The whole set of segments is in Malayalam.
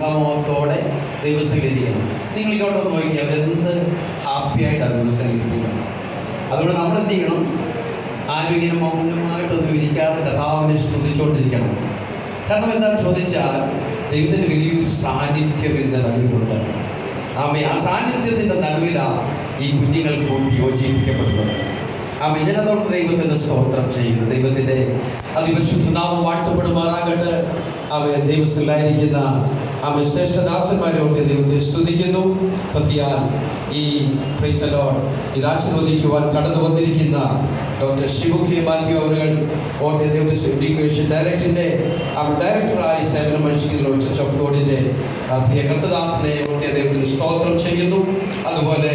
മുഖത്തോടെ ദൈവസംഗീകരിക്കണം. നിങ്ങൾ ഇങ്ങോട്ടൊന്ന് നോക്കി അവരെന്ത് ഹാപ്പിയായിട്ടാണ് ദൈവസംഗീകരിക്കുന്നത്. അതുകൊണ്ട് നമ്മൾ എന്ത് ചെയ്യണം? ആരും ഇങ്ങനെ മൗനമായിട്ടൊന്നും ഇരിക്കാതെ കർത്താവിനെ സ്തുതിച്ചുകൊണ്ടിരിക്കണം. കാരണം എന്താണെന്ന് ചോദിച്ചാൽ ദൈവത്തിൻ്റെ വലിയൊരു സാന്നിധ്യം ഇതിൻ്റെ നടുവിലുണ്ട്. ആ സാന്നിധ്യത്തിൻ്റെ നടുവിലാണ് ഈ കുഞ്ഞുങ്ങൾക്ക് കൂട്ടി യോജിപ്പിക്കപ്പെടുന്നത്. ഞാനതോടെ ദൈവത്തിൻ്റെ സ്തോത്രം ചെയ്യുന്നു. ദൈവത്തിൻ്റെ അതിപരിശുദ്ധ നാമം വാഴ്ത്തപ്പെടുമാറാകട്ടെ. ദൈവസ്ഥലായിരിക്കുന്ന ശ്രേഷ്ഠദാസന്മാരെയൊക്കെ ദൈവത്തെ സ്തുതിക്കുന്നു. പതിയാൽ ഈ പ്രൈസ് ദി ലോർഡ് ഇത് ആശീർവദിക്കുവാൻ കടന്നു വന്നിരിക്കുന്ന ഡോക്ടർ ഷിബു കെ മാത്യു അവരുകൾ ഓർത്തെ ദൈവത്തെ എഡ്യൂക്കേഷൻ ഡയറക്ടറായി സേവനമനുഷ്ഠിക്കുന്ന ചർച്ച് ഓഫ് ഗോഡിൻ്റെ പ്രിയ കർത്തദാസനെ ഓർത്തെ ദൈവത്തിന് സ്തോത്രം ചെയ്യുന്നു. അതുപോലെ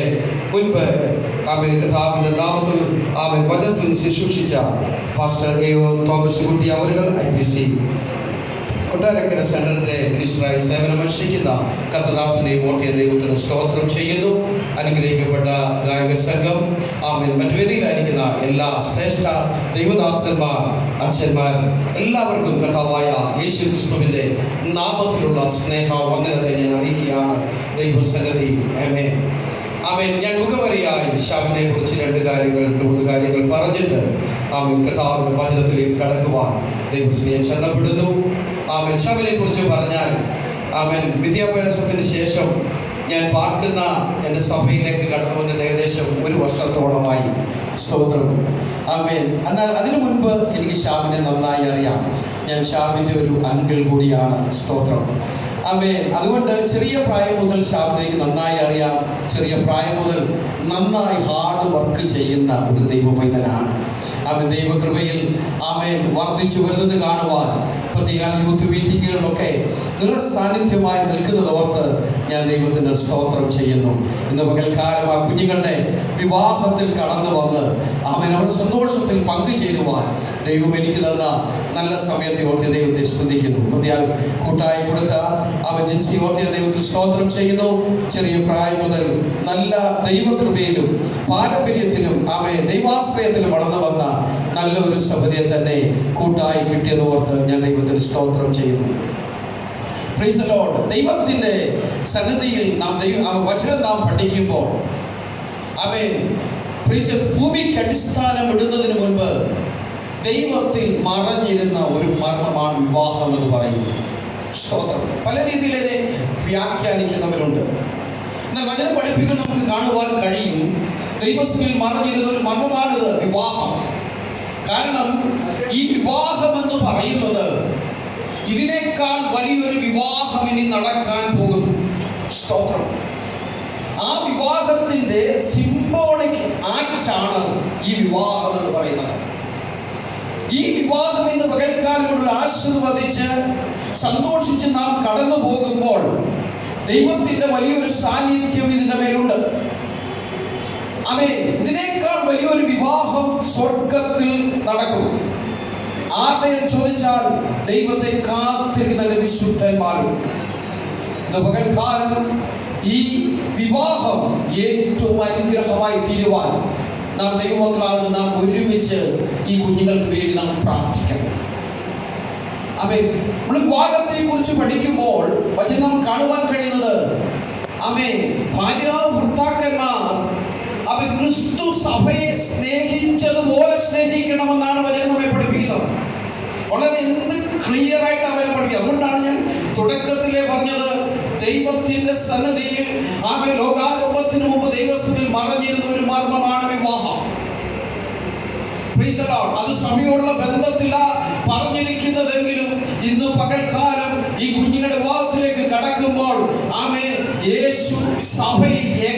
മുൻപ് കർത്താവിൻ്റെ നാമത്തിൽ വചനത്തിൽ ശുശ്രൂഷിച്ച പാസ്റ്റർ എ ഒ തോമസ് കുട്ടി അവരുകൾ IPC കൊട്ടാരക്കര സെൻറ്ററിൻ്റെ മിനിസ്റ്ററായി സേവനമനുഷ്ഠിക്കുന്ന കർത്തദാസനെ ഓർത്തിയ ദൈവത്തിന് സ്തോത്രം ചെയ്യുന്നു. അനുഗ്രഹിക്കപ്പെട്ട ഗായക സംഘം മറ്റു വേദിയിലായിരിക്കുന്ന എല്ലാ ശ്രേഷ്ഠ ദൈവദാസന്മാർ, അച്ഛന്മാർ, എല്ലാവർക്കും കർത്താവായ യേശു ക്രിസ്തുവിൻ്റെ നാമത്തിലുള്ള സ്നേഹ വന്ദനത്തെ ഞാൻ അറിയിക്കുകയാണ്. ദൈവസന്നിധി ഞാൻ മുഖവരിയായി ഷാമിനെ കുറിച്ച് 3 കാര്യങ്ങൾ പറഞ്ഞിട്ട് കർത്താവിൻ്റെ വചനത്തിലേക്ക് കടക്കുവാൻ ദൈവത്തിനെ ശരണപ്പെടുന്നു. ഷാമിനെ കുറിച്ച് പറഞ്ഞാൽ വിദ്യാഭ്യാസത്തിന് ശേഷം ഞാൻ പാർക്കുന്ന എൻ്റെ സഭയിലേക്ക് കടന്നു വന്നിട്ട് ഏകദേശം 1 വർഷത്തോളമായി. സ്തോത്രം. എന്നാൽ അതിനു മുൻപ് എനിക്ക് ഷാമിനെ നന്നായി അറിയാം. ഞാൻ ഷാമിൻ്റെ ഒരു അങ്കിൾ കൂടിയാണ്. സ്തോത്രം. അതുകൊണ്ട് ചെറിയ പ്രായം മുതൽ ഷാമിലേക്ക് നന്നായി അറിയാം. ചെറിയ പ്രായം മുതൽ നന്നായി ഹാർഡ് വർക്ക് ചെയ്യുന്ന ഒരു ദൈവ പൈതലാണ്. ദൈവകൃപയിൽ വർദ്ധിച്ചു വരുന്നത് കാണുവാൻ പ്രത്യേക യൂത്ത് മീറ്റിങ്ങുകളിലൊക്കെ നിറസാന്നിധ്യമായി നിൽക്കുന്നത് ഓർത്ത് ഞാൻ ദൈവത്തിന് സ്തോത്രം ചെയ്യുന്നു. ഇന്ന് പകൽക്കാലം ആ കുഞ്ഞുങ്ങളുടെ വിവാഹത്തിൽ കടന്നു വന്ന് അവരുടെ സന്തോഷത്തിൽ പങ്കുചേരുവാൻ ദൈവം എനിക്ക് തന്ന നല്ല സമയത്തെ ഓർത്ത് ദൈവത്തെ സ്തുതിക്കുന്നു. പ്രതിയാൽ കൂട്ടായി കൊടുത്ത ജിൻസി ഓർത്ത് ദൈവത്തിൽ സ്തോത്രം ചെയ്യുന്നു. ചെറിയ പ്രായം മുതൽ നല്ല ദൈവകൃപയിലും പാരമ്പര്യത്തിലും ദൈവാശ്രയത്തിലും വളർന്നു വന്ന നല്ല ഒരു സഭയെ തന്നെ കൂട്ടായി കിട്ടിയത് ഓർത്ത് ഞാൻ ദൈവത്തിന് സ്തോത്രം ചെയ്യുന്നു. Praise the Lord. ദൈവത്തിൻ്റെ സന്നിധിയിൽ വചനം നാം പഠിക്കുമ്പോൾ ഭൂമിക്ക് അടിസ്ഥാനം ഇടുന്നതിന് മുൻപ് ദൈവത്തിൽ മറഞ്ഞിരുന്ന ഒരു മർമ്മമാണ് വിവാഹം എന്ന് പറയുന്നത്. സ്തോത്രം. പല രീതിയിലെ വ്യാഖ്യാനിക്കുന്നവരുണ്ട്. എന്നാൽ വചനം പഠിപ്പിക്കാൻ നമുക്ക് കാണുവാൻ കഴിയും ദൈവത്തിൽ മറഞ്ഞിരുന്ന ഒരു മർമ്മമാണിത്, വിവാഹം. കാരണം ഈ വിവാഹം എന്ന് പറയുന്നത് ഇതിനേക്കാൾ വലിയൊരു വിവാഹം ഇനി നടക്കാൻ പോകുന്നു. സ്തോത്രം. ആ വിവാഹത്തിൻ്റെ സിംബോളിക് ആക്റ്റാണ് ഈ വിവാഹം എന്ന് പറയുന്നത്. ഈ വിവാഹം ഇന്ന് പകൽക്കാലം ആശീർവദിച്ച് സന്തോഷിച്ച് നാം കടന്നു പോകുമ്പോൾ ദൈവത്തിൻ്റെ വലിയൊരു സാന്നിധ്യം ഇതിൻ്റെ മേലുണ്ട്. ഇതിനേക്കാൾ വലിയൊരു വിവാഹം സ്വർഗത്തിൽ നടക്കും. ആരുടെയും ചോദിച്ചാൽ ദൈവത്തെ കാത്തിരിക്കുന്ന വിശുദ്ധന്മാരും. ഇന്ന് പകൽക്കാലം ഈ വിവാഹം ഏറ്റവും അനുഗ്രഹമായി തീരുവാൻ നാം ദൈവമക്കളാകുന്ന നാം ഒരുമിച്ച് ഈ കുഞ്ഞുങ്ങൾക്ക് വേണ്ടി നാം പ്രാർത്ഥിക്കണം. നമ്മൾ വിവാഹത്തെ കുറിച്ച് പഠിക്കുമ്പോൾ വചനം നമുക്ക് കാണുവാൻ കഴിയുന്നത് ഭാര്യ ഭർത്താക്കന്മാർ ക്രിസ്തു സഭയെ സ്നേഹിച്ചതുപോലെ സ്നേഹിക്കണമെന്നാണ് വചനം നമ്മെ പഠിപ്പിക്കുന്നത്. വളരെ എന്ത് ക്ലിയർ ആയിട്ട് അവരെ പഠിക്കുക. അതുകൊണ്ടാണ് ഞാൻ തുടക്കത്തിലെ പറഞ്ഞത് ദൈവത്തിൻ്റെ സന്നിധിയിൽ ലോകാരംഭത്തിന് മുമ്പ് ദൈവത്തിൽ മറഞ്ഞിരുന്ന ഒരു മർമ്മമാണ് വിവാഹം. അത് സമയമുള്ള ബന്ധത്തില പറഞ്ഞിരിക്കുന്നതെങ്കിലും ഇന്ന് പകൽക്കാലം ഈ കുഞ്ഞുങ്ങളുടെ വിവാഹത്തിലേക്ക് കടക്കുമ്പോൾ യേശു സഭയെ